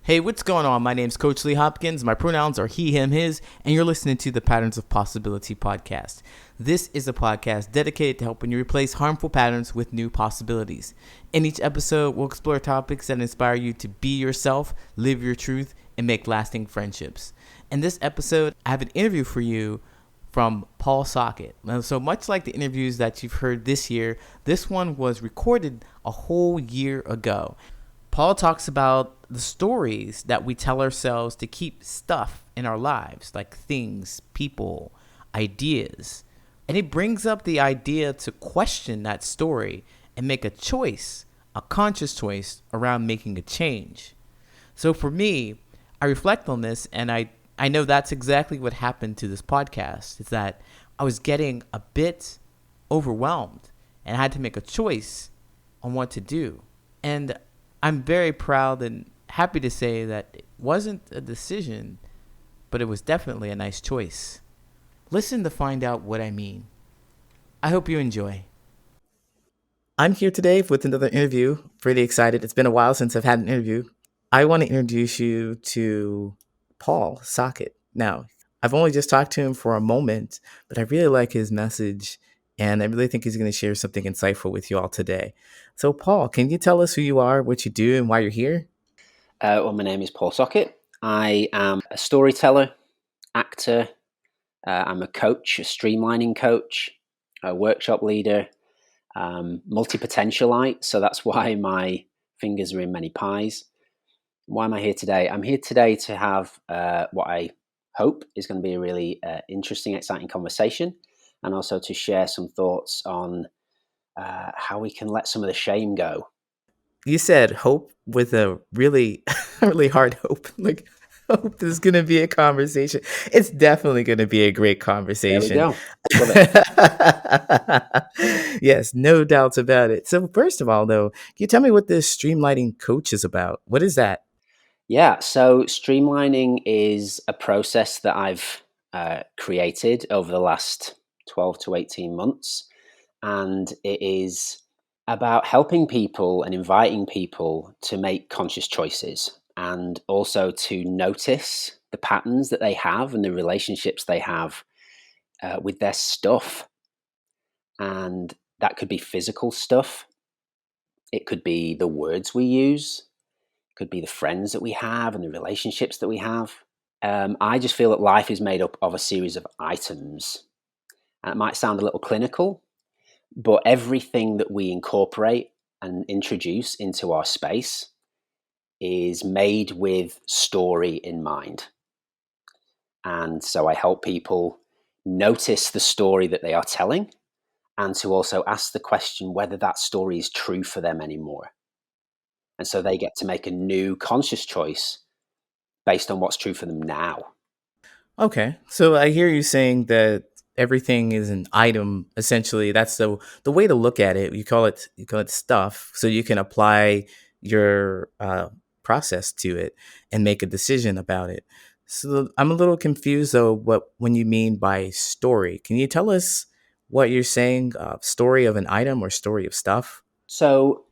Hey, what's going on? My name's Coach Lee Hopkins. My pronouns are he, him, his, and you're listening to the Patterns of Possibility podcast. This is a podcast dedicated to helping you replace harmful patterns with new possibilities. In each episode, we'll explore topics that inspire you to be yourself, live your truth, and make lasting friendships. In this episode, I have an interview for you from Paul Sockett. So much like the interviews that you've heard this year, this one was recorded a whole year ago. Paul talks about the stories that we tell ourselves to keep stuff in our lives, like things, people, ideas. And he brings up the idea to question that story and make a choice, a conscious choice around making a change. So for me, I reflect on this and I know that's exactly what happened to this podcast. Is that I was getting a bit overwhelmed and I had to make a choice on what to do. And I'm very proud and happy to say that it wasn't a decision, but it was definitely a nice choice. Listen to find out what I mean. I hope you enjoy. I'm here today with another interview. Pretty excited. It's been a while since I've had an interview. I want to introduce you to Paul Sockett. Now, I've only just talked to him for a moment, but I really like his message, and I really think he's going to share something insightful with you all today. So, Paul, can you tell us who you are, what you do, and why you're here? My name is Paul Sockett. I am a storyteller, actor. I'm a coach, a streamlining coach, a workshop leader, multi-potentialite. So that's why my fingers are in many pies. Why am I here today? I'm here today to have what I hope is going to be a really interesting, exciting conversation, and also to share some thoughts on how we can let some of the shame go. You said hope with a really, really hard hope. Like, hope this is going to be a conversation. It's definitely going to be a great There we conversation. go. Love it. Yes, no doubts about it. So, first of all, though, can you tell me what this streamlining coach is about? What is that? Yeah, so streamlining is a process that I've created over the last 12 to 18 months. And it is about helping people and inviting people to make conscious choices and also to notice the patterns that they have and the relationships they have with their stuff. And that could be physical stuff, it could be the words we use, it could be the friends that we have and the relationships that we have. I just feel that life is made up of a series of items. And it might sound a little clinical, but everything that we incorporate and introduce into our space is made with story in mind. And so I help people notice the story that they are telling and to also ask the question whether that story is true for them anymore. And so they get to make a new conscious choice based on what's true for them now. Okay, so I hear you saying that everything is an item. Essentially, that's the way to look at it. You call it stuff, so you can apply your process to it and make a decision about it. So I'm a little confused though. What when you mean by story? Can you tell us what you're saying? Story of an item or story of stuff? So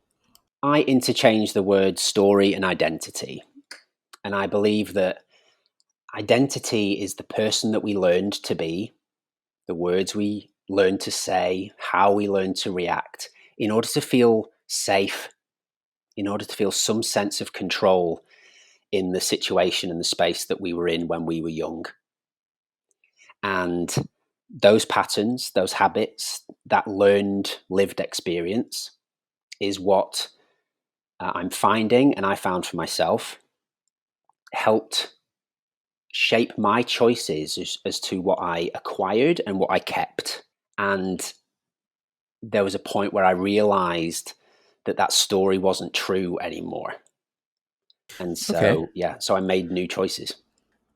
I interchange the word story and identity. And I believe that identity is the person that we learned to be, the words we learn to say, how we learn to react in order to feel safe, in order to feel some sense of control in the situation and the space that we were in when we were young. And those patterns, those habits, that learned lived experience is what I'm finding, and I found for myself, helped shape my choices as to what I acquired and what I kept. And there was a point where I realized that that story wasn't true anymore. And Okay, so, yeah, so I made new choices.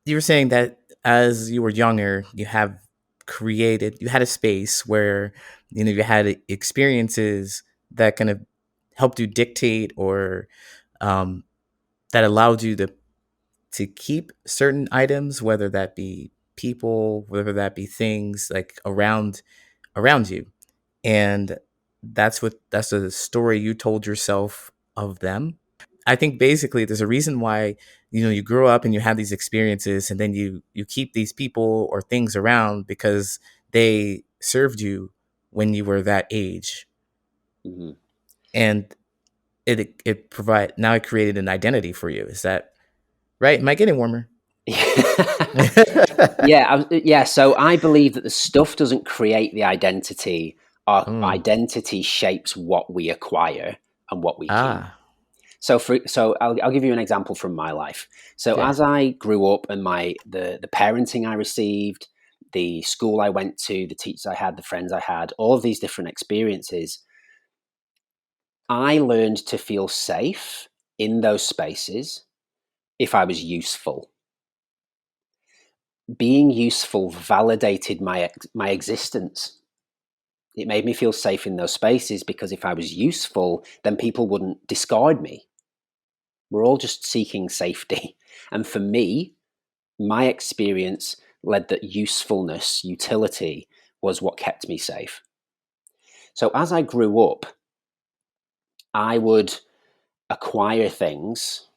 you were saying that as you were younger, you had a space where you had experiences that kind of helped you dictate or um, that allowed you to keep certain items, whether that be people, whether that be things like around you, and that's the story you told yourself of them. I think basically there's a reason why, you grow up and you have these experiences, and then you keep these people or things around because they served you when you were that age. Mm-hmm. And it provide now it created an identity for you. Is that right? Am I getting warmer? Yeah. So I believe that the stuff doesn't create the identity. Our Mm. identity shapes what we acquire and what we keep. Ah, So I'll give you an example from my life. So yeah. as I grew up, and the parenting I received, the school I went to, the teachers I had, the friends I had, all of these different experiences, I learned to feel safe in those spaces if I was useful. Being useful validated my existence. It made me feel safe in those spaces because if I was useful, then people wouldn't discard me. We're all just seeking safety. And for me, my experience led that usefulness, utility, was what kept me safe. So as I grew up, I would acquire things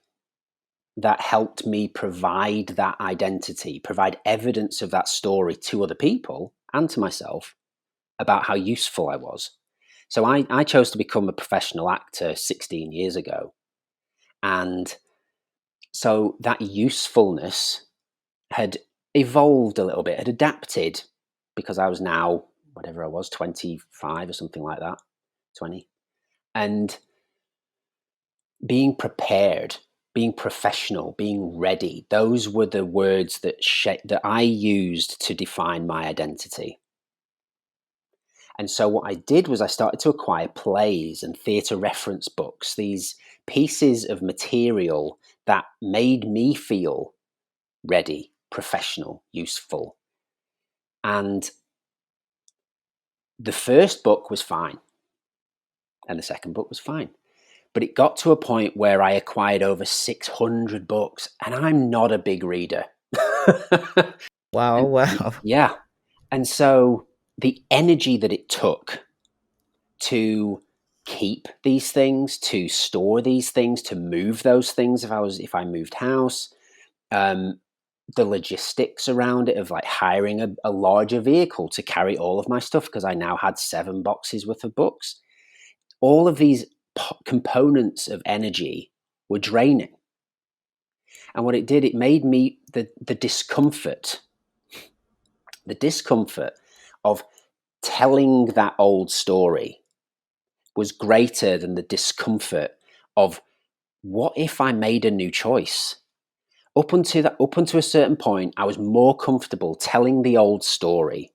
that helped me provide that identity, provide evidence of that story to other people and to myself about how useful I was. So I chose to become a professional actor 16 years ago. And so that usefulness had evolved a little bit, had adapted because I was now, whatever I was, 25 or something like that, 20. And being prepared, being professional, being ready, those were the words that I used to define my identity. And so what I did was I started to acquire plays and theatre reference books, these pieces of material that made me feel ready, professional, useful. And the first book was fine, and the second book was fine. But it got to a point where I acquired over 600 books, and I'm not a big reader. Wow, wow. Yeah. And so the energy that it took to keep these things, to store these things, to move those things if I moved house, um, the logistics around it of like hiring a larger vehicle to carry all of my stuff because I now had 7 boxes worth of books. All of these components of energy were draining. And what it did, it made me the discomfort of telling that old story was greater than the discomfort of what if I made a new choice? Up until a certain point, I was more comfortable telling the old story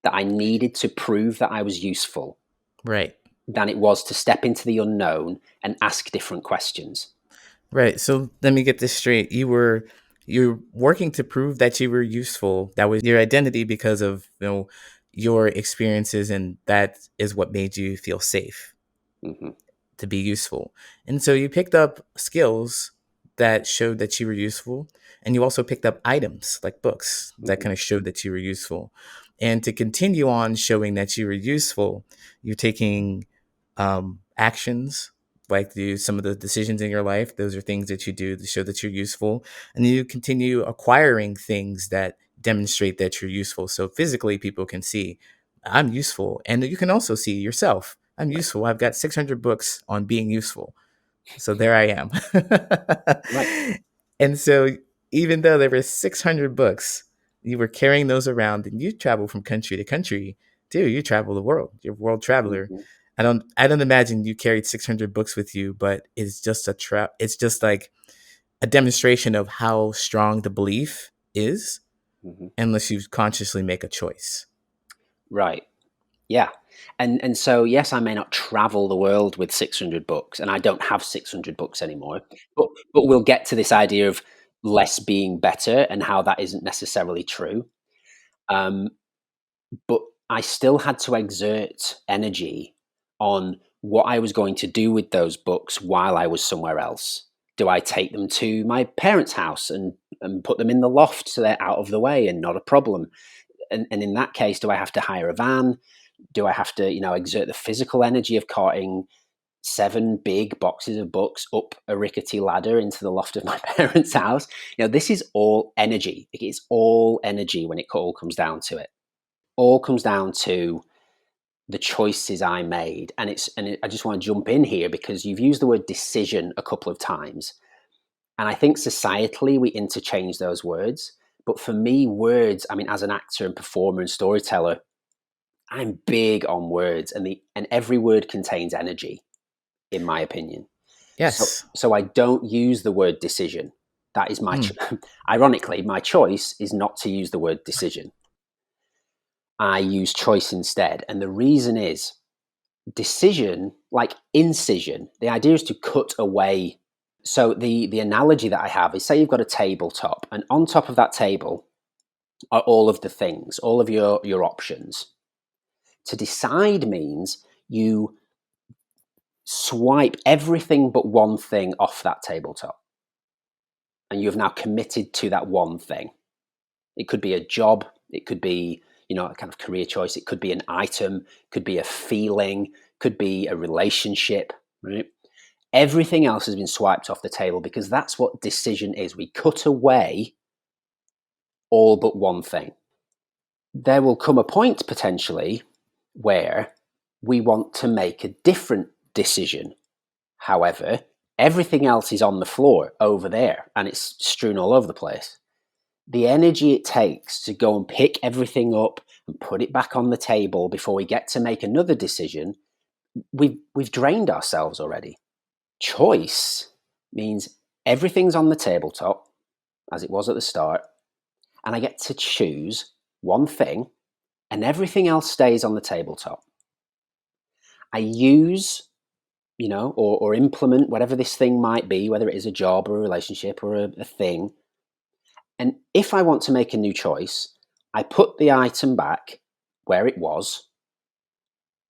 that I needed to prove that I was useful Right. than it was to step into the unknown and ask different questions. Right. So let me get this straight. You're working to prove that you were useful. That was your identity because of, your experiences, and that is what made you feel safe Mm-hmm. to be useful. And so you picked up skills that showed that you were useful, and you also picked up items like books that Mm-hmm. kind of showed that you were useful. And to continue on showing that you were useful, you're taking actions like some of the decisions in your life. Those are things that you do to show that you're useful, and you continue acquiring things that demonstrate that you're useful. So physically, people can see I'm useful, and you can also see yourself. I'm Right. useful. I've got 600 books on being useful. So there I am. Right. And so even though there were 600 books, you were carrying those around, and you travel from country to country too. You travel the world. You're a world traveler. Mm-hmm. I don't imagine you carried 600 books with you, but it's just it's just like a demonstration of how strong the belief is, Mm-hmm. unless you consciously make a choice. Right. Yeah. And so yes, I may not travel the world with 600 books, and I don't have 600 books anymore. But we'll get to this idea of less being better and how that isn't necessarily true. Um, but I still had to exert energy on what I was going to do with those books while I was somewhere else. Do I take them to my parents' house and put them in the loft so they're out of the way and not a problem? And in that case, do I have to hire a van? Do I have to, exert the physical energy of carting 7 big boxes of books up a rickety ladder into the loft of my parents' house. This is all energy. It's all energy when it all comes down to it. All comes down to the choices I made. I just want to jump in here because you've used the word decision a couple of times. And I think societally we interchange those words. But for me, words, as an actor and performer and storyteller, I'm big on words, and every word contains energy, in my opinion. Yes. So I don't use the word decision. That is my, ironically, my choice is not to use the word decision. I use choice instead. And the reason is decision, like incision, the idea is to cut away. So the analogy that I have is, say you've got a tabletop, and on top of that table are all of the things, all of your options. To decide means you swipe everything but one thing off that tabletop. And you've now committed to that one thing. It could be a job. It could be, a kind of career choice. It could be an item. It could be a feeling. It could be a relationship, right? Everything else has been swiped off the table because that's what decision is. We cut away all but one thing. There will come a point potentially where we want to make a different decision. However, everything else is on the floor over there and it's strewn all over the place. The energy it takes to go and pick everything up and put it back on the table before we get to make another decision, we've drained ourselves already. Choice means everything's on the tabletop, as it was at the start, and I get to choose one thing, and everything else stays on the tabletop. I use, or implement whatever this thing might be, whether it is a job or a relationship or a thing. And if I want to make a new choice, I put the item back where it was,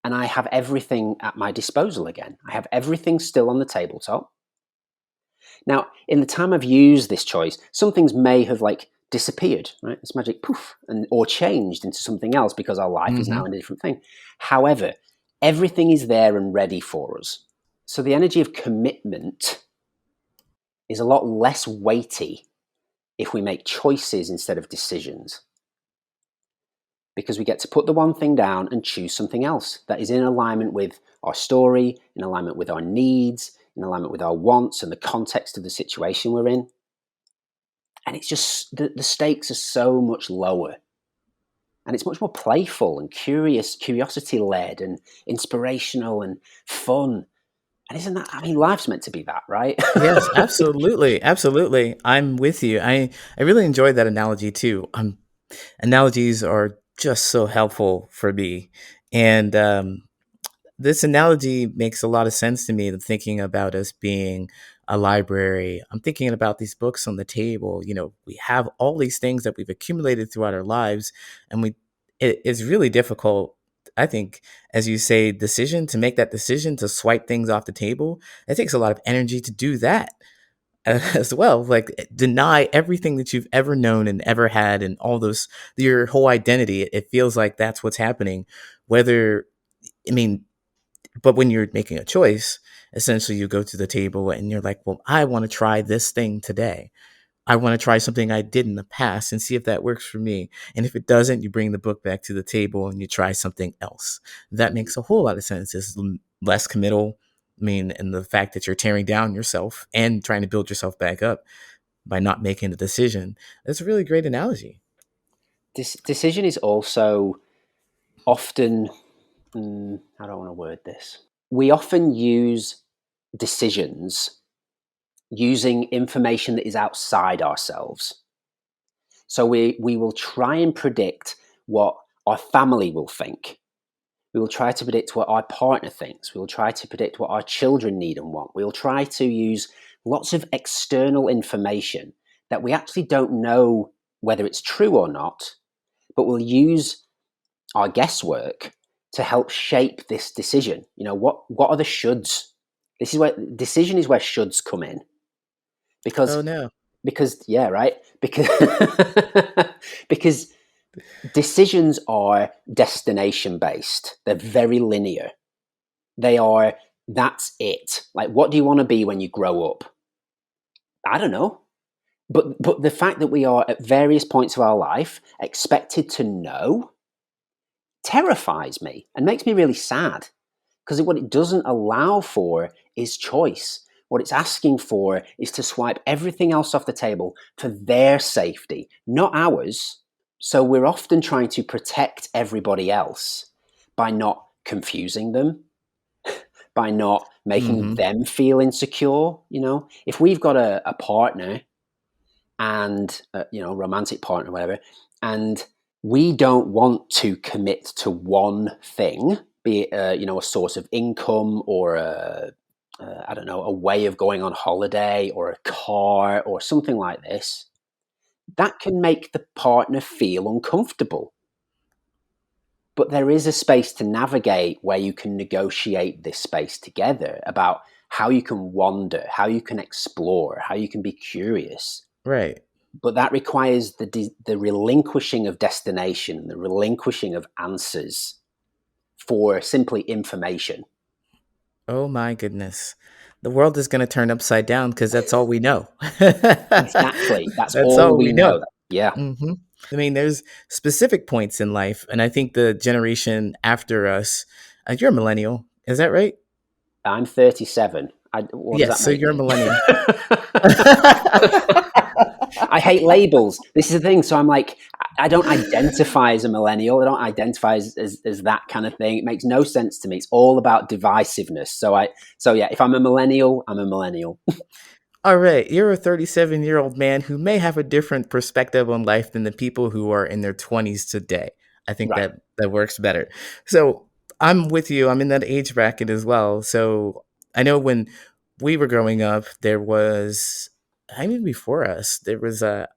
and I have everything at my disposal again. I have everything still on the tabletop. Now, in the time I've used this choice, some things may have disappeared, right? This magic poof, or changed into something else because our life is now in a different thing. However, everything is there and ready for us. So the energy of commitment is a lot less weighty if we make choices instead of decisions. Because we get to put the one thing down and choose something else that is in alignment with our story, in alignment with our needs, in alignment with our wants and the context of the situation we're in. And it's just, the stakes are so much lower. And it's much more playful and curiosity-led and inspirational and fun. And isn't that, life's meant to be that, right? Yes, absolutely. Absolutely. I'm with you. I really enjoyed that analogy too. Analogies are just so helpful for me. And this analogy makes a lot of sense to me, thinking about us being a library. I'm thinking about these books on the table. We have all these things that we've accumulated throughout our lives, and it is really difficult, I think, as you say, to make that decision to swipe things off the table. It takes a lot of energy to do that as well. Like, deny everything that you've ever known and ever had, and all those, your whole identity. It feels like that's what's happening. Whether, I mean, but when you're making a choice, essentially you go to the table and you're like, well, I want to try this thing today. I want to try something I did in the past and see if that works for me. And if it doesn't, you bring the book back to the table and you try something else. That makes a whole lot of sense. It's less committal. And the fact that you're tearing down yourself and trying to build yourself back up by not making the decision. That's a really great analogy. Decision is also often, I don't want to word this. We often use decisions using information that is outside ourselves. So we will try and predict what our family will think. We will try to predict what our partner thinks. We will try to predict what our children need and want. We will try to use lots of external information that we actually don't know whether it's true or not, but we'll use our guesswork to help shape this decision. What are the shoulds? This is where decision is where shoulds come in. Oh no. Because yeah, right? Because decisions are destination based. They're very linear. They are That's it. Like, what do you want to be when you grow up? I don't know. But the fact that we are at various points of our life expected to know terrifies me and makes me really sad, because what it doesn't allow for is choice. What it's asking for is to swipe everything else off the table for their safety, not ours. So we're often trying to protect everybody else by not confusing them, by not making Mm-hmm. them feel insecure. If we've got a partner and romantic partner, whatever, and we don't want to commit to one thing, be it a source of income, or I don't know, a way of going on holiday, or a car, or something like this, that can make the partner feel uncomfortable. But there is a space to navigate where you can negotiate this space together about how you can wander, how you can explore, how you can be curious. Right. But that requires the relinquishing of destination, the relinquishing of answers for simply information. Oh my goodness. The world is going to turn upside down because that's all we know. Exactly. That's That's all all we we know. know. Yeah. Hmm. I mean, there's specific points in life, and I think the generation after us, you're a millennial, is that right? I'm 37. What does Yes, that so make you're a me? millennial. I hate labels. This is the thing. So I'm like, I don't identify as a millennial. I don't identify as that kind of thing. It makes no sense to me. It's all about divisiveness. So yeah, if I'm a millennial, I'm a millennial. All right, you're a 37-year-old man who may have a different perspective on life than the people who are in their 20s today. I think Right. that works better. So I'm with you. I'm in that age bracket as well. So I know when we were growing up, there was, I mean, before us, there was a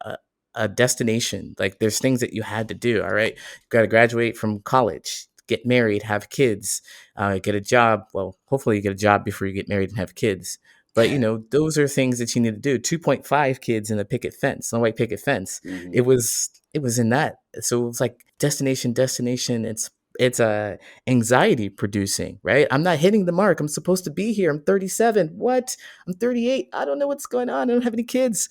destination. Like there's things that you had to do. All right, you got to graduate from college, get married, have kids, get a job. Well, hopefully you get a job before you get married and have kids, but those are things that you need to do. 2.5 kids in a picket fence, a white picket fence. Mhm. It was in that. So it was like destination, destination. It's anxiety producing, right? I'm not hitting the mark. I'm supposed to be here. I'm 37. What? I'm 38. I don't know what's going on. I don't have any kids.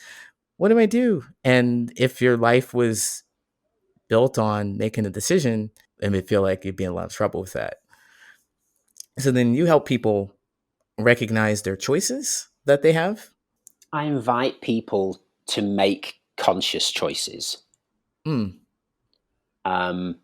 What do I do? And if your life was built on making a decision, it would feel like you'd be in a lot of trouble with that. So then you help people recognize their choices that they have. I invite people to make conscious choices, Mm, um,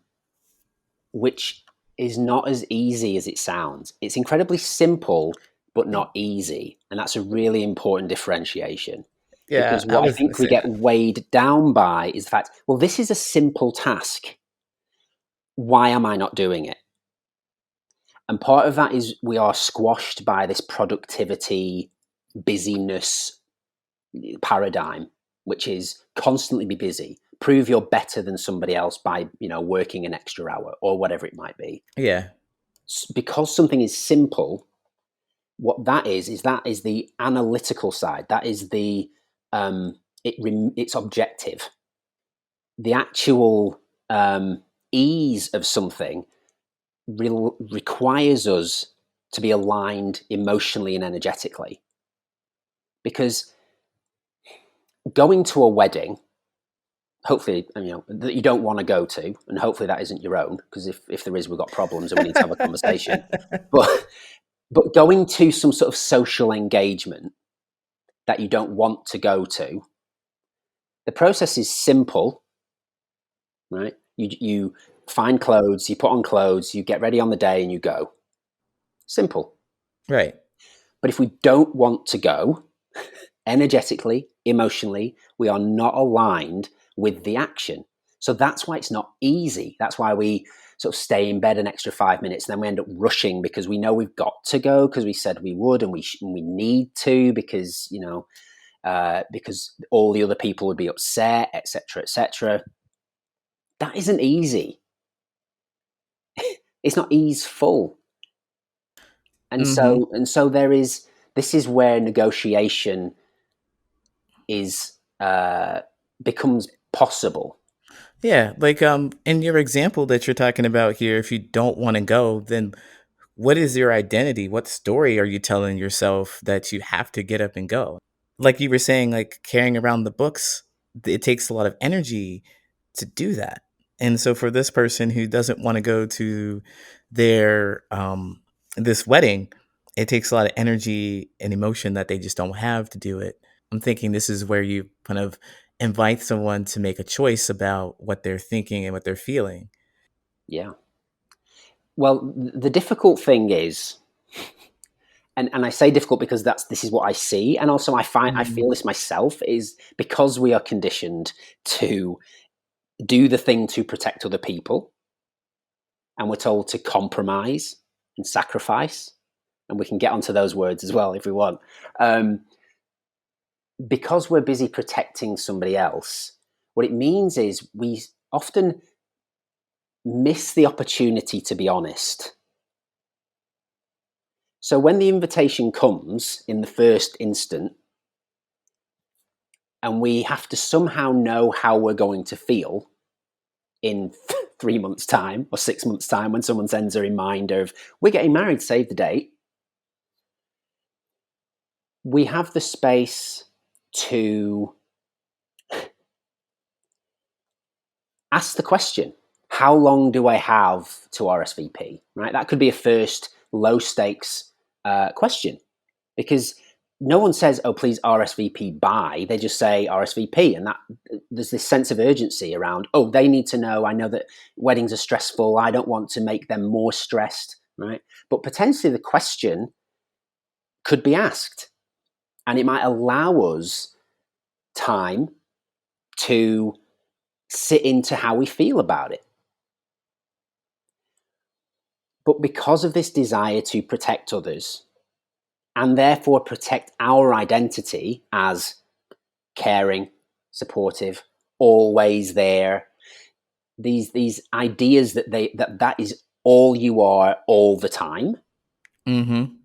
which is not as easy as it sounds. It's incredibly simple, but not easy. And that's a really important differentiation. yeah, Because I what I was gonna think we say get that. weighed down by is the fact, well, this is a simple task. Why am I not doing it? And part of that is we are squashed by this productivity, busyness paradigm, which is constantly be busy, prove you're better than somebody else by working an extra hour or whatever it might be. Yeah, Because something is simple, what that is the analytical side. That is the it's objective. The actual ease of something requires us to be aligned emotionally and energetically, because going to a wedding, hopefully, that you don't want to go to, and hopefully that isn't your own, because if there is, we've got problems and we need to have a conversation. But going to some sort of social engagement that you don't want to go to, the process is simple, right? You find clothes, you put on clothes, you get ready on the day, and you go. Simple. right. But if we don't want to go, energetically, emotionally, we are not aligned with the action. So that's why it's not easy. That's why we sort of stay in bed an extra 5 minutes, and then we end up rushing because we know we've got to go because we said we would, and we need to because because all the other people would be upset, etc., etc. That isn't easy. It's not easeful, and Mm-hmm. so there is. This is where negotiation is becomes possible. Yeah, like in your example that you're talking about here, if you don't want to go, then what is your identity? What story are you telling yourself that you have to get up and go? Like you were saying, like carrying around the books, it takes a lot of energy to do that. And so for this person who doesn't want to go to their this wedding, it takes a lot of energy and emotion that they just don't have to do it. I'm thinking this is where you kind of invite someone to make a choice about what they're thinking and what they're feeling. Yeah. Well, the difficult thing is, and I say difficult because this is what I see, and also I Mhm. feel this myself, is because we are conditioned to do the thing to protect other people, and we're told to compromise and sacrifice, and we can get onto those words as well if we want. Um, because we're busy protecting somebody else, what it means is we often miss the opportunity to be honest. So when the invitation comes in the first instant, and we have to somehow know how we're going to feel in 3 months' time or 6 months' time when someone sends a reminder of, we're getting married, save the date, we have the space to ask the question, how long do I have to RSVP? Right? That could be a first low stakes question, because no one says, oh, please RSVP by. They just say RSVP. And that there's this sense of urgency around, oh, they need to know. I know that weddings are stressful. I don't want to make them more stressed. Right. But potentially the question could be asked, and it might allow us time to sit into how we feel about it. But because of this desire to protect others and therefore protect our identity as caring, supportive, always there, these ideas that is all you are all the time, Mhm.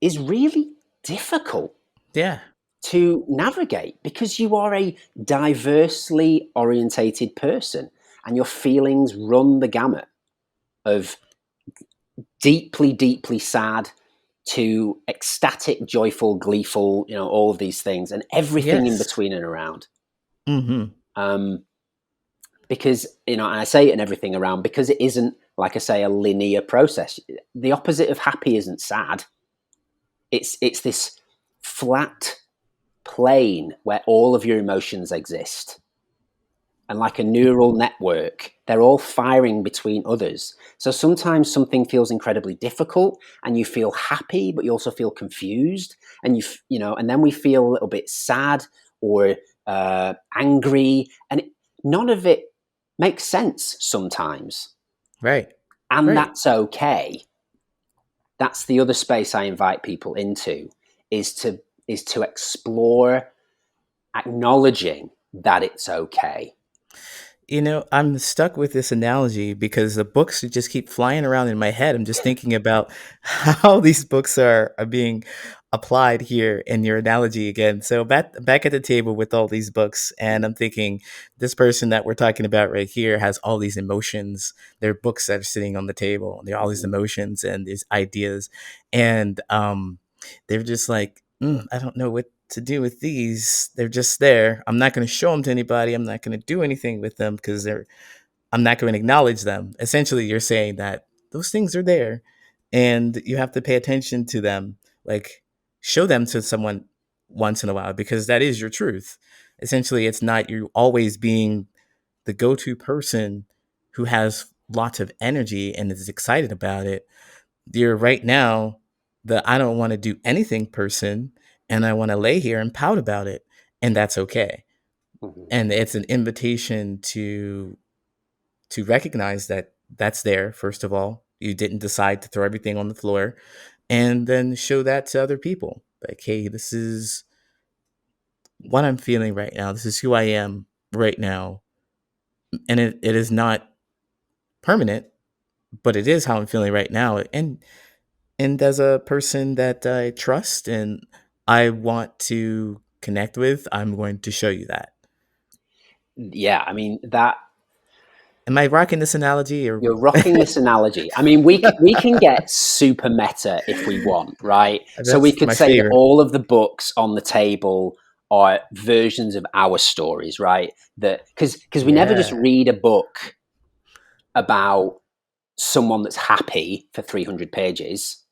is really difficult Yeah. to navigate, because you are a diversely orientated person and your feelings run the gamut of deeply, deeply sad to ecstatic, joyful, gleeful, all of these things and everything in Yes. between and around. Mhm. Um, because, and I say it and everything around because it isn't, like I say, a linear process. The opposite of happy isn't sad. It's this flat plane where all of your emotions exist. And like a neural network, they're all firing between others. So sometimes something feels incredibly difficult and you feel happy, but you also feel confused. And and then we feel a little bit sad or angry. And none of it makes sense sometimes. Right. And Right. that's okay. That's the other space I invite people into, is to explore acknowledging that it's okay. I'm stuck with this analogy because the books just keep flying around in my head. I'm just thinking about how these books are being applied here in your analogy again. So back at the table with all these books, and I'm thinking this person that we're talking about right here has all these emotions. There are books that are sitting on the table. There are all these Mhm. emotions and these ideas, and they're just like, I don't know what to do with these. They're just there. I'm not going to show them to anybody. I'm not going to do anything with them because I'm not going to acknowledge them. Essentially, you're saying that those things are there and you have to pay attention to them. Like, show them to someone once in a while because that is your truth. Essentially, it's not you always being the go to person who has lots of energy and is excited about it. You're right now the I don't want to do anything person and I want to lay here and pout about it. And that's okay. Mhm. And it's an invitation to recognize that that's there. First of all, you didn't decide to throw everything on the floor, and then show that to other people. Like, hey, this is what I'm feeling right now. This is who I am right now. And it is not permanent, but it is how I'm feeling right now. And as a person that I trust and I want to connect with, I'm going to show you that. Yeah, I mean, Am I rocking this analogy or? You're rocking this analogy. I mean, we can get super meta if we want, right? So we That's could my say that favorite. all of the books on the table are versions of our stories, right? That because we never just Yeah. read a book about someone that's happy for 300 pages,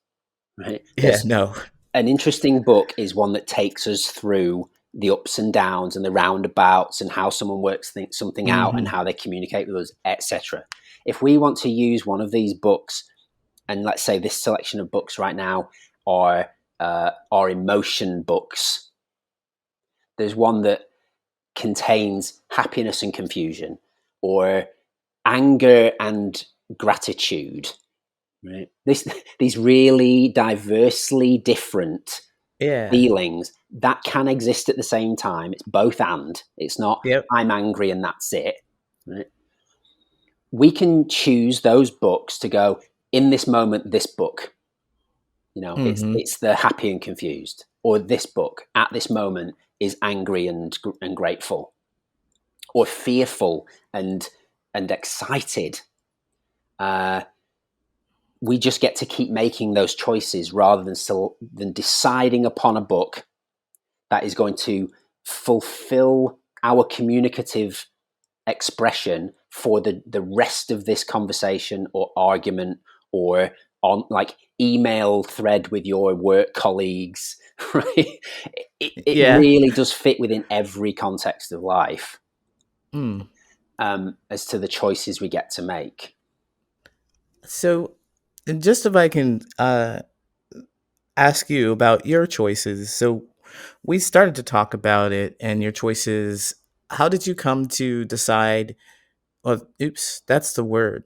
right? Yeah. There's No. an interesting book is one that takes us through the ups and downs and the roundabouts and how someone works something out and Hmm. how they communicate with us, etc. If we want to use one of these books, and let's say this selection of books right now are emotion books, there's one that contains happiness and confusion, or anger and gratitude. Right? These really diversely different Yeah. feelings that can exist at the same time. It's both and. It's not Yep. I'm angry and that's it. Right? We can choose those books to go in this moment. This book, Hmm. it's the happy and confused, or this book at this moment is angry and grateful, or fearful and excited. Uh, we just get to keep making those choices rather than deciding upon a book that is going to fulfill our communicative expression for the rest of this conversation or argument, or on like email thread with your work colleagues. Right, it Yeah. really does fit within every context of life, Mm. as to the choices we get to make. So, and just if I can ask you about your choices. So, we started to talk about it and your choices. How did you come to decide? Oh, oops, that's the word.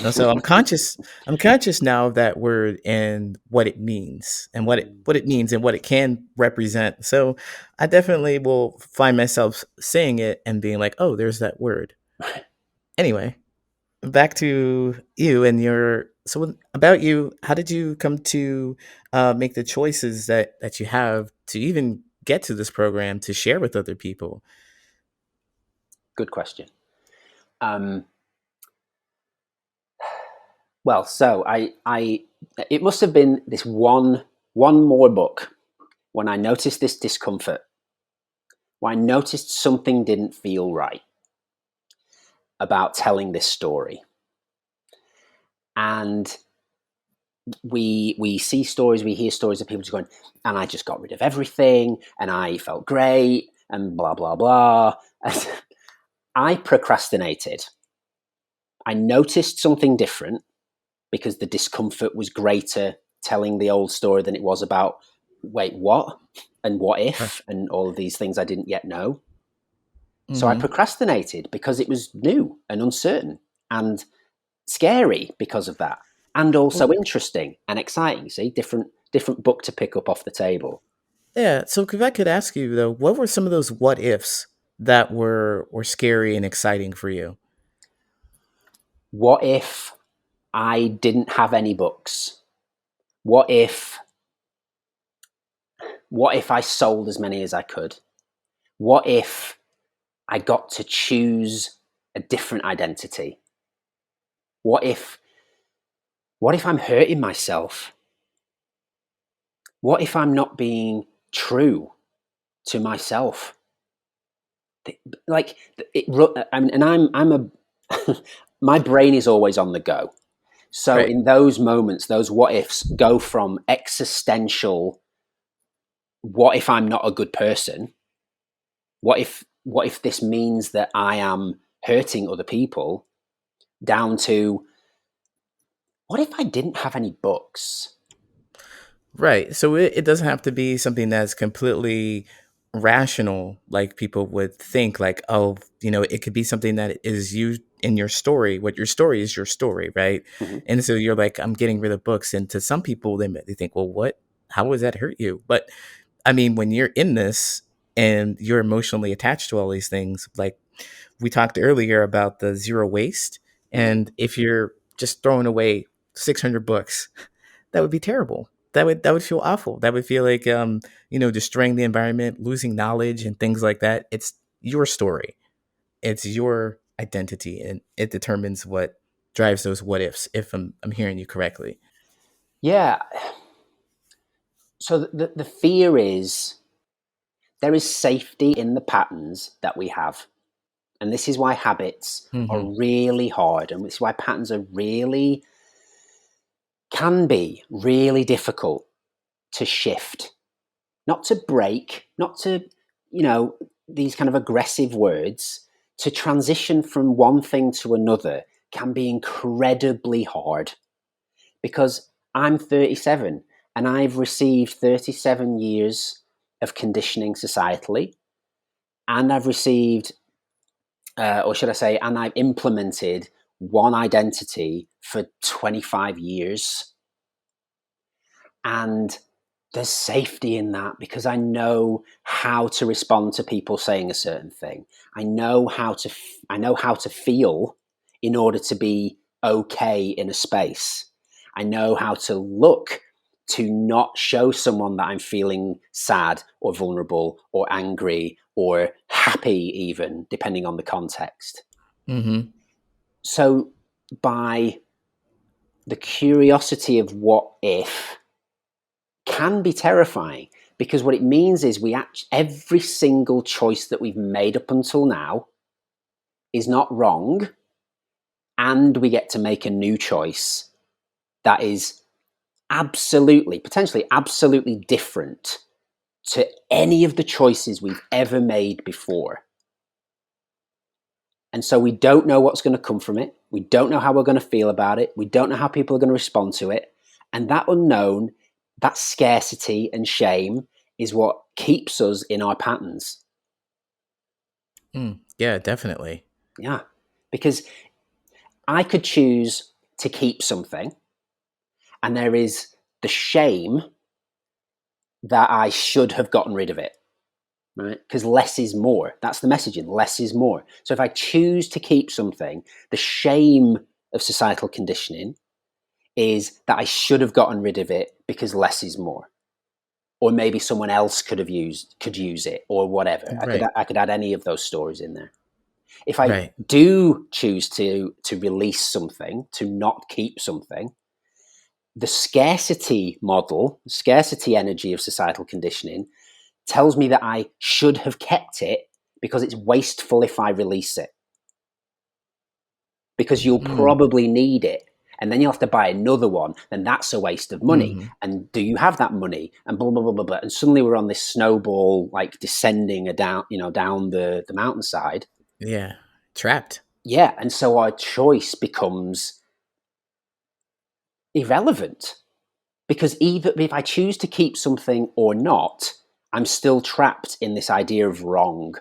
No, so I'm conscious. I'm conscious now of that word and what it means, and what it means and what it can represent. So, I definitely will find myself saying it and being like, "Oh, there's that word." Anyway, back to you and your. So, about you, how did you come to make the choices that you have to even get to this program to share with other people? Good question. Um, well, so I it must have been this one more book when I noticed this discomfort, when I noticed something didn't feel right about telling this story. And we see stories, we hear stories of people just going, and I just got rid of everything, and I felt great, and blah blah blah. And I procrastinated. I noticed something different because the discomfort was greater telling the old story than it was about wait, what, and what Right. if, and all of these things I didn't yet know. So I Mm-hmm. procrastinated because it was new and uncertain and scary because of that, and also Well, interesting and exciting. See, different book to pick up off the table. yeah. So, if I could ask you though, what were some of those what ifs that were scary and exciting for you? What if I didn't have any books? What if what if I sold as many as I could? What if I got to choose a different identity? What if I'm hurting myself? What if I'm not being true to myself? Like it, and I'm a my brain is always on the go. So Right. in those moments, those what ifs go from existential, what if I'm not a good person? What if this means that I am hurting other people, down to what if I didn't have any books? Right. So it doesn't have to be something that's completely rational, like people would think, like, oh, it could be something that is you in your story. What your story is your story, right? Mhm. And so you're like, I'm getting rid of books. And to some people, they think, well, what? How would that hurt you? But I mean, when you're in this and you're emotionally attached to all these things, like we talked earlier about the zero waste. Mhm. And if you're just throwing away 600 books, that would be terrible. That would feel awful. That would feel like destroying the environment, losing knowledge and things like that. It's your story. It's your identity, and it determines what drives those what ifs, if I'm hearing you correctly. Yeah. So the fear is there is safety in the patterns that we have. And this is why habits are Mm-hmm. really hard. And this is why patterns are can be really difficult to shift, not to break, not to, these kind of aggressive words. To transition from one thing to another can be incredibly hard, because I'm 37 and I've received 37 years of conditioning societally, and I've received, or should I say, and I've implemented one identity for 25 years. And there's safety in that because I know how to respond to people saying a certain thing. I know how to feel in order to be okay in a space. I know how to look to not show someone that I'm feeling sad or vulnerable or angry or happy, even depending on the context. Mm-hmm. So by the curiosity of what if can be terrifying, because what it means is every single choice that we've made up until now is not wrong, and we get to make a new choice that is potentially absolutely different to any of the choices we've ever made before. And so we don't know what's going to come from it. We don't know how we're going to feel about it. We don't know how people are going to respond to it. And that unknown, that scarcity and shame is what keeps us in our patterns. Yeah, definitely. Yeah. Because I could choose to keep something, and there is the shame that I should have gotten rid of it. Right? Because less is more. That's the messaging. Less is more. So if I choose to keep something, the shame of societal conditioning is that I should have gotten rid of it because less is more. Or maybe someone else could use it, or whatever. Right. I could add any of those stories in there. If I Right. do choose to release something, to not keep something, the scarcity model, scarcity energy of societal conditioning tells me that I should have kept it because it's wasteful if I release it. Because you'll probably need it. And then you'll have to buy another one, and that's a waste of money. Mm-hmm. And do you have that money? And blah blah blah blah blah. And suddenly we're on this snowball, like descending down the mountainside. Yeah. Trapped. Yeah, and so our choice becomes irrelevant, because either if I choose to keep something or not, I'm still trapped in this idea of wrong.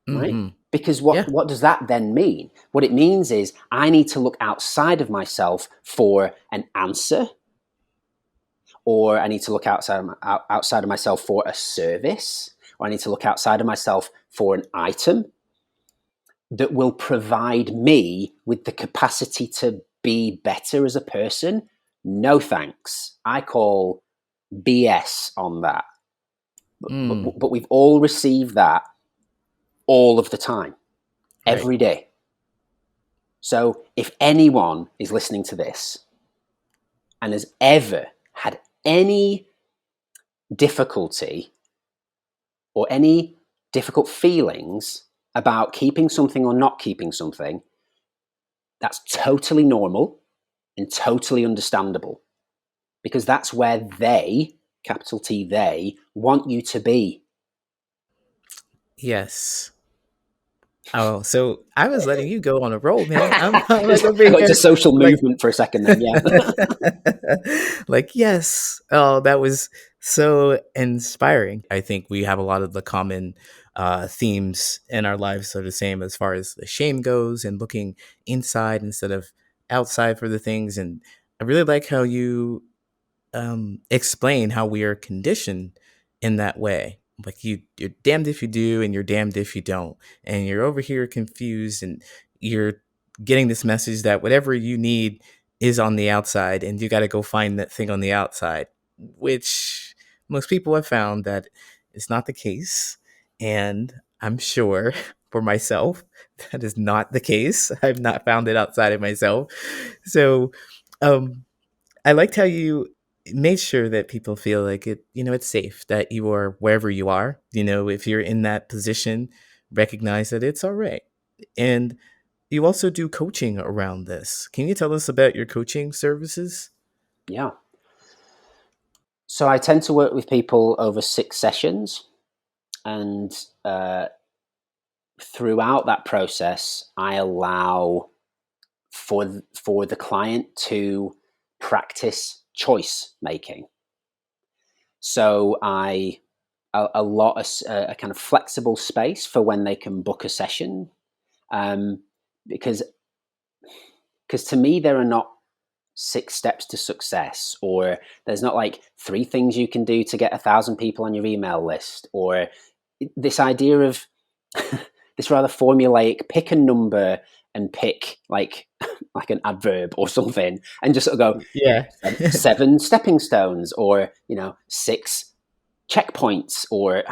Right? Mm-hmm. Because Yeah. what does that then mean? What it means is I need to look outside of myself for an answer, or I need to look outside of myself for a service, or I need to look outside of myself for an item that will provide me with the capacity to be better as a person. No thanks. I call BS on that. But we've all received that all of the time, Right. every day. So if anyone is listening to this and has ever had any difficulty or any difficult feelings about keeping something or not keeping something, that's totally normal and totally understandable, because that's where they, capital T, they want you to be. Yes. Oh, so I was letting you go on a roll, man. I'm like over I got into here, social like, movement for a second then, yeah. like, yes. Oh, that was so inspiring. I think we have a lot of the common themes in our lives are the same as far as the shame goes, and looking inside instead of outside for the things. And I really like how you explain how we are conditioned in that way. Like you're damned if you do, and you're damned if you don't. And you're over here confused, and you're getting this message that whatever you need is on the outside, and you got to go find that thing on the outside, which most people have found that is not the case. And I'm sure for myself. That is not the case. I've not found it outside of myself. So, um, I liked how you made sure that people feel like it's safe, that you are wherever you are. If you're in that position, recognize that it's all right. And you also do coaching around this. Can you tell us about your coaching services? Yeah. So I tend to work with people over 6 sessions, and throughout that process, I allow for the client to practice choice making. So I a lot of a kind of flexible space for when they can book a session, um, because to me there are not 6 steps to success, or there's not like 3 things you can do to get 1,000 people on your email list, or this idea of this rather formulaic pick a number and pick like an adverb or something, and just sort of go Yeah. 7 stepping stones, or 6 checkpoints, or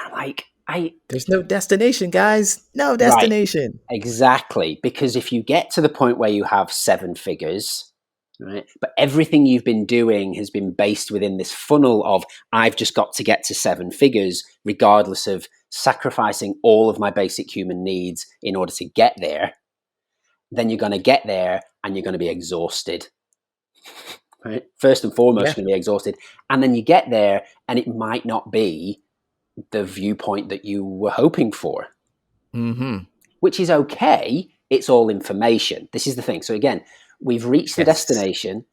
I There's no destination, guys. No right, destination. exactly, because if you get to the point where you have 7 figures, right, but everything you've been doing has been based within this funnel of I've just got to get to 7 figures regardless of sacrificing all of my basic human needs in order to get there, then you're going to get there and you're going to be exhausted. Right? First and foremost, Yeah. you're going to be exhausted, and then you get there and it might not be the viewpoint that you were hoping for, Mm-hmm. which is okay. It's all information. This is the thing. So again, we've reached the Yes. destination,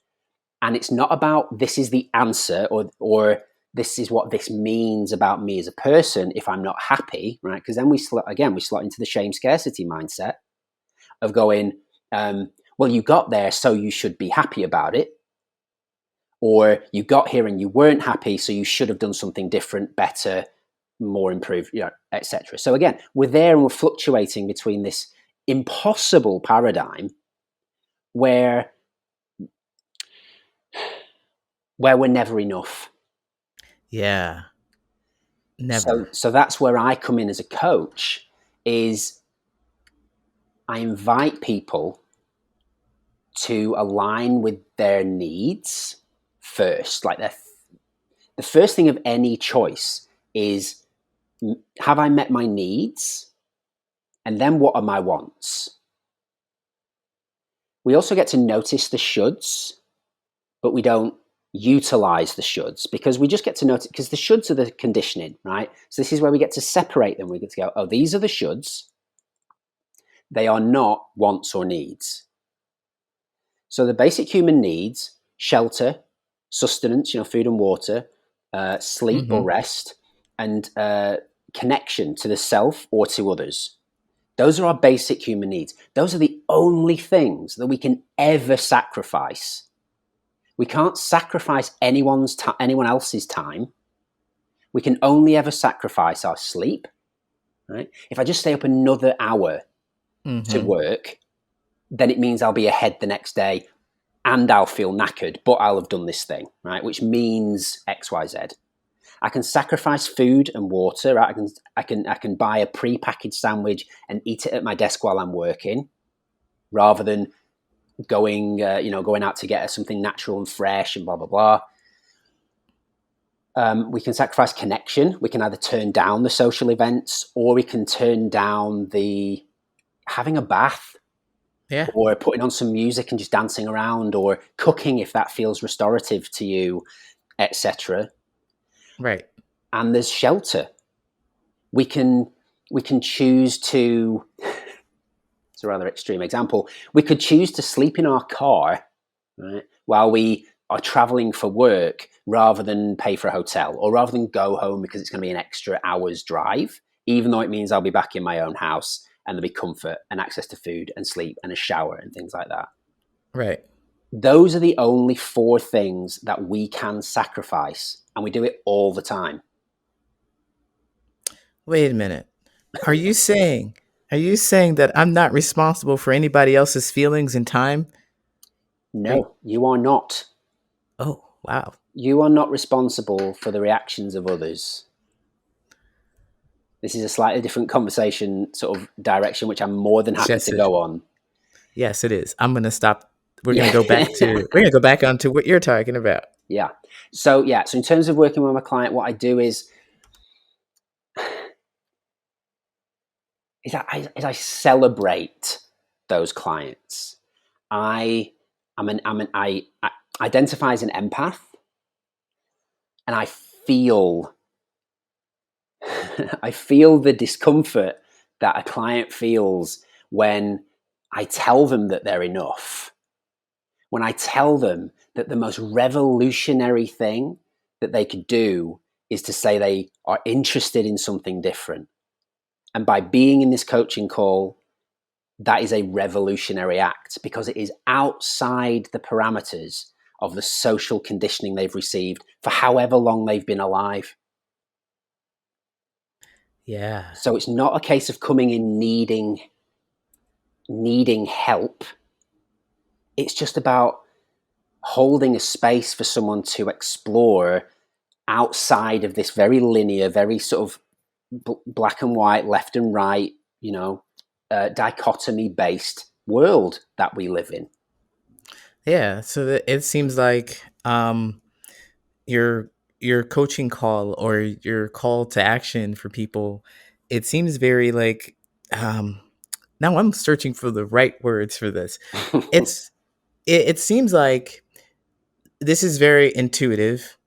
and it's not about this is the answer, or this is what this means about me as a person if I'm not happy, right? Because then we slot into the shame scarcity mindset of going, well, you got there, so you should be happy about it, or you got here and you weren't happy, so you should have done something different, better, more improved, etc. So again, we're there and we're fluctuating between this impossible paradigm where we're never enough. Yeah. Never. So that's where I come in as a coach. Is I invite people to align with their needs first. Like the first thing of any choice is, have I met my needs? And then what are my wants? We also get to notice the shoulds, but we don't utilize the shoulds, because we just get to notice, because the shoulds are the conditioning, right? So this is where we get to separate them. We get to go, oh, these are the shoulds. They are not wants or needs. So the basic human needs: shelter, sustenance, food and water, sleep or Mm-hmm. rest, and connection to the self or to others. Those are our basic human needs. Those are the only things that we can ever sacrifice. We can't sacrifice anyone else's time. We can only ever sacrifice our sleep. Right? If I just stay up another hour to Mm-hmm. work, then it means I'll be ahead the next day, and I'll feel knackered, but I'll have done this thing, right? Which means X, Y, Z. I can sacrifice food and water. Right? I can buy a pre-packaged sandwich and eat it at my desk while I'm working, rather than going out to get something natural and fresh and blah blah blah. We can sacrifice connection. We can either turn down the social events, or we can turn down the having a bath, Yeah. or putting on some music and just dancing around, or cooking if that feels restorative to you, etc. Right. And there's shelter. We can choose to. It's a rather extreme example. We could choose to sleep in our car, right, while we are traveling for work, rather than pay for a hotel, or rather than go home because it's going to be an extra hour's drive, even though it means I'll be back in my own house and there'll be comfort and access to food and sleep and a shower and things like that. Right. Those are the only 4 things that we can sacrifice, and we do it all the time. Wait a minute. Are you saying are you saying that I'm not responsible for anybody else's feelings and time? Are you, No, you are not. oh, wow. You are not responsible for the reactions of others. This is a slightly different conversation sort of direction, which I'm more than happy Yes, to go on. yes, it is. I'm gonna stop. We're Yeah. gonna go back to. We're gonna go back onto what you're talking about. Yeah. So in terms of working with my client, what I do is I celebrate those clients. I identify as an empath, and I feel I feel the discomfort that a client feels when I tell them that they're enough. When I tell them that the most revolutionary thing that they could do is to say they are interested in something different. And by being in this coaching call, that is a revolutionary act because it is outside the parameters of the social conditioning they've received for however long they've been alive. Yeah. So it's not a case of coming in needing help. It's just about holding a space for someone to explore outside of this very linear, very sort of black and white, left and right, dichotomy based world that we live in. Yeah. So it seems like your your coaching call or your call to action for people, it seems very like um now I'm searching for the right words for this. It's it seems like this is very intuitive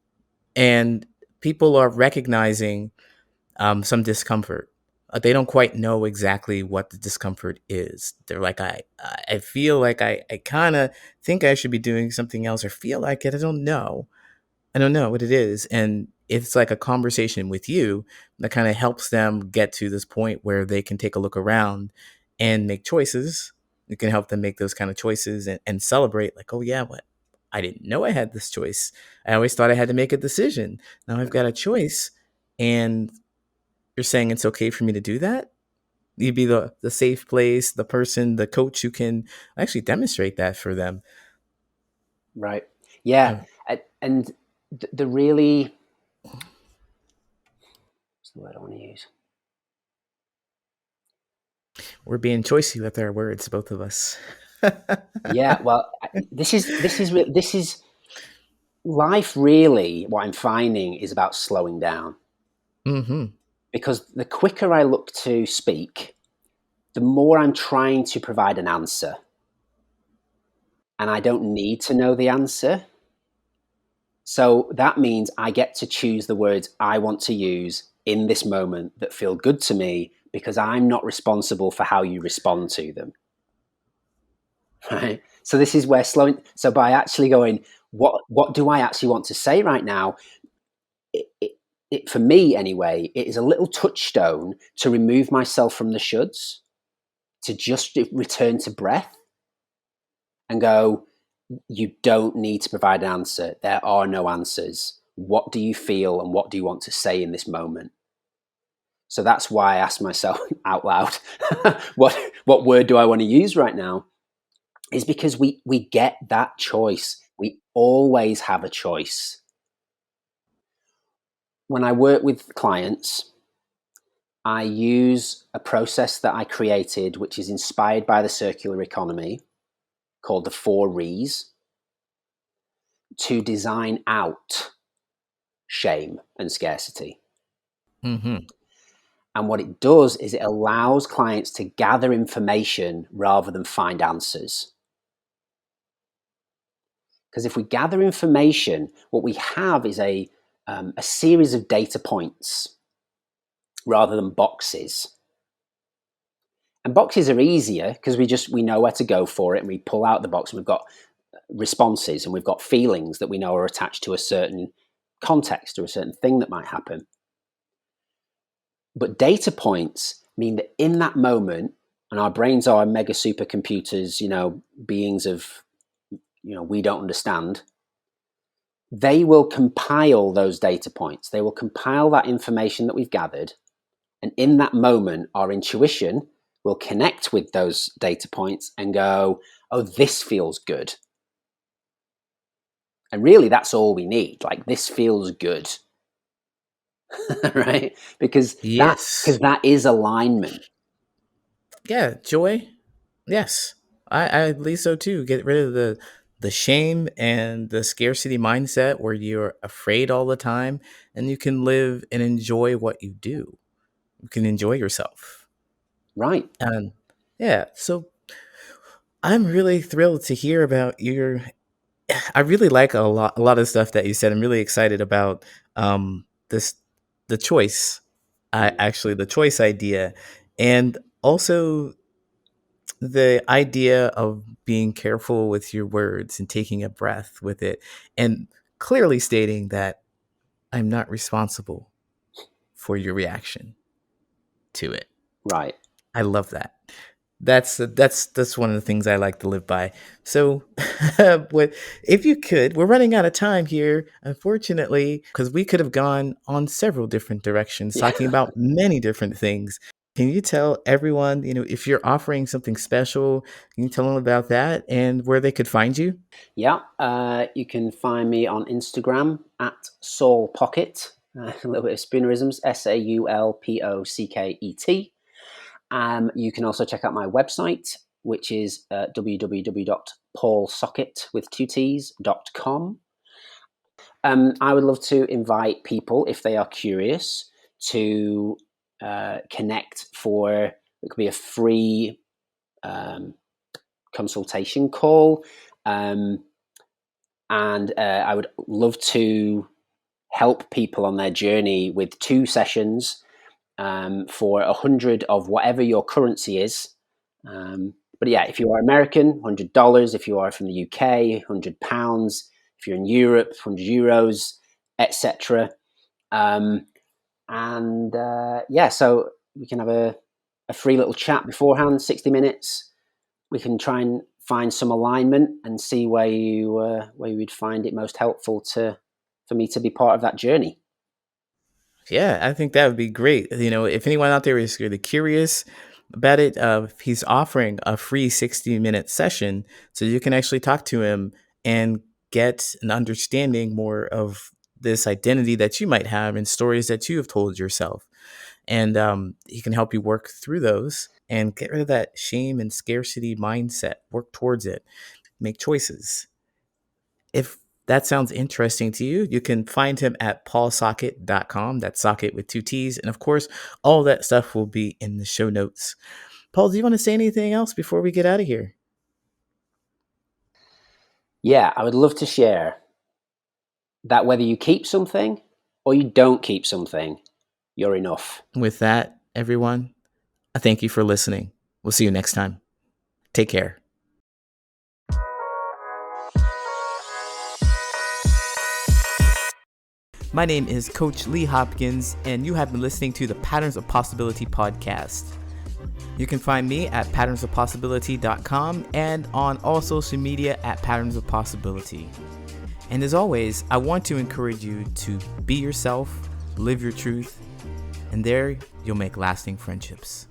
and people are recognizing some discomfort. They don't quite know exactly what the discomfort is. They're like, I feel like I kind of think I should be doing something else or feel like it. I don't know. I don't know what it is. And it's like a conversation with you that kind of helps them get to this point where they can take a look around and make choices. It can help them make those kind of choices and celebrate, like, oh, yeah, what? I didn't know I had this choice. I always thought I had to make a decision. Now I've got a choice. And you're saying it's okay for me to do that? You'd be the safe place, the person, the coach who can actually demonstrate that for them. Right. Yeah. Uh, And the really, what's the word I want to use? we're being choicey with our words, both of us. Yeah. Well, this is life. Really, what I'm finding is about slowing down, Mm-hmm. because the quicker I look to speak, the more I'm trying to provide an answer, and I don't need to know the answer. So that means I get to choose the words I want to use in this moment that feel good to me because I'm not responsible for how you respond to them. Right. So this is where slowing. So by actually going, what do I actually want to say right now? For me anyway, it is a little touchstone to remove myself from the shoulds, to just return to breath and go, you don't need to provide an answer. There are no answers. What do you feel and what do you want to say in this moment? So that's why I ask myself out loud, what word do I want to use right now? Is because we get that choice. We always have a choice. When I work with clients, I use a process that I created, which is inspired by the circular economy, called the 4 Res, to design out shame and scarcity. Mm-hmm. And what it does is it allows clients to gather information rather than find answers. Because if we gather information, what we have is a series of data points rather than boxes. And boxes are easier because we know where to go for it, and we pull out the box and we've got responses and we've got feelings that we know are attached to a certain context or a certain thing that might happen. But data points mean that in that moment, and our brains are mega supercomputers, beings of, we don't understand, they will compile those data points. They will compile that information that we've gathered. And in that moment, our intuition will connect with those data points and go, oh, this feels good. And really, that's all we need. Like, this feels good. right? Because Yes. that is alignment. Yeah, joy. Yes. I believe so too. Get rid of the shame and the scarcity mindset where you're afraid all the time, and you can live and enjoy what you do. You can enjoy yourself. Right. And yeah, so I'm really thrilled to hear about your I really like a lot of stuff that you said. I'm really excited about this the choice. I Mm. actually the choice idea, and also the idea of being careful with your words and taking a breath with it, and clearly stating that I'm not responsible for your reaction to it. Right. I love that. That's one of the things I like to live by. So, what if you could? We're running out of time here, unfortunately, because we could have gone on several different directions, Yeah. talking about many different things. Can you tell everyone, if you're offering something special, can you tell them about that and where they could find you? Yeah. You can find me on Instagram at Saul Pocket. A little bit of spoonerisms. SAULPOCKET. You can also check out my website, which is www.paulsocket with two T's.com. I would love to invite people, if they are curious, to connect for, it could be a free um, consultation call. Um, and I would love to help people on their journey with 2 sessions for 100 of whatever your currency is. But yeah, if you are American, $100. If you are from the UK, £100. If you're in Europe, €100, etc. Um, and yeah, so we can have a free little chat beforehand, 60 minutes. We can try and find some alignment and see where you would find it most helpful for me to be part of that journey. Yeah, I think that would be great. If anyone out there is really curious about it, he's offering a free 60-minute session so you can actually talk to him and get an understanding more of this identity that you might have and stories that you have told yourself. And he can help you work through those and get rid of that shame and scarcity mindset, work towards it, make choices. If that sounds interesting to you, you can find him at paulsockett.com. That's socket with two T's. And of course, all that stuff will be in the show notes. Paul, do you want to say anything else before we get out of here? Yeah, I would love to share that whether you keep something or you don't keep something, you're enough. With that, everyone, I thank you for listening. We'll see you next time. Take care. My name is Coach Lee Hopkins, and you have been listening to the Patterns of Possibility podcast. You can find me at patternsofpossibility.com and on all social media at Patterns of Possibility. And as always, I want to encourage you to be yourself, live your truth, and there you'll make lasting friendships.